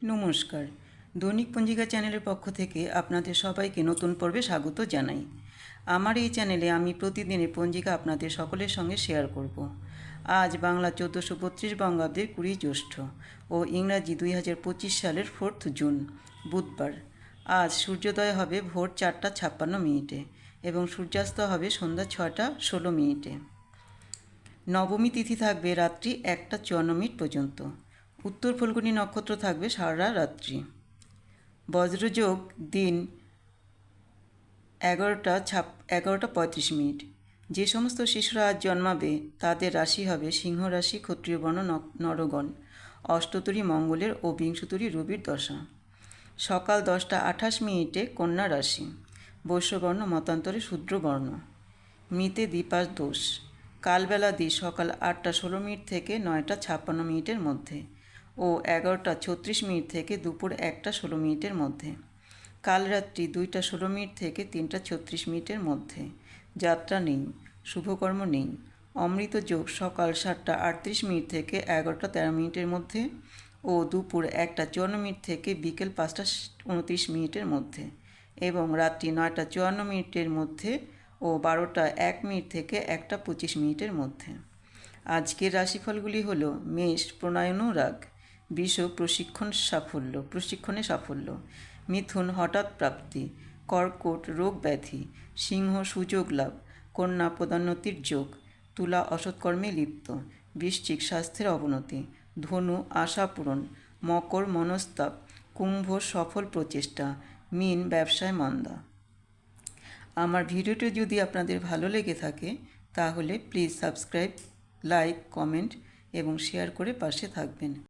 নমস্কার। দৈনিক পঞ্জিকা চ্যানেলের পক্ষ থেকে আপনাদের সবাইকে নতুন পর্বে স্বাগত জানাই। আমার এই চ্যানেলে আমি প্রতিদিনের পঞ্জিকা আপনাদের সকলের সঙ্গে শেয়ার করব। আজ বাংলা 1432 বঙ্গাব্দের 20 জ্যৈষ্ঠ ও ইংরাজি 2025 সালের 4 জুন বুধবার। আজ সূর্যোদয় হবে ভোর 4:56 এবং সূর্যাস্ত হবে সন্ধ্যা 6:16। নবমী তিথি থাকবে রাত্রি 1:54 পর্যন্ত। উত্তর ফল্গুনী নক্ষত্র থাকবে সারা রাত্রি। বজ্রযোগ দিন 11:35। যে সমস্ত শিশুরা আজ জন্মাবে তাদের রাশি হবে সিংহ রাশি, ক্ষত্রিয়বর্ণ নরগণ। অষ্টতরী মঙ্গলের ও বিংশতরী রবির দশা। সকাল 10:28 কন্যা রাশি। বৈশ্যবর্ণ মতান্তরে শূদ্রবর্ণ। মৃতে দীপার দোষ। কালবেলা দিক সকাল 8:16 থেকে 9:56 মধ্যে ও 11:36 থেকে দুপুর 1:16 মধ্যে। কাল রাত্রি 2:16 থেকে 3:36 মধ্যে। যাত্রা নেই, শুভকর্ম নেই। অমৃত যোগ সকাল 7:38 থেকে 11:13 মধ্যে ও দুপুর 1:54 থেকে বিকেল 5:29 মধ্যে এবং রাত্রি 9:54 মধ্যে ও 12:01 থেকে 1:25 মধ্যে। আজকের রাশিফলগুলি হলো: মেষ প্রণয়নুরাগ, বৃষ প্রশিক্ষণে সাফল্য, মিথুন হঠাৎ প্রাপ্তি, কর্কট রোগ ব্যাধি, সিংহ সুযোগ লাভ, কন্যা পদোন্নতির যোগ, তুলা অসৎকর্মে লিপ্ত, বৃশ্চিক স্বাস্থ্যের অবনতি, ধনু আশা পূরণ, মকর মনস্তাপ, কুম্ভ সফল প্রচেষ্টা, মীন ব্যবসায় মন্দা। আমার ভিডিওটি যদি আপনাদের ভালো লেগে থাকে তাহলে প্লিজ সাবস্ক্রাইব, লাইক, কমেন্ট এবং শেয়ার করে পাশে থাকবেন।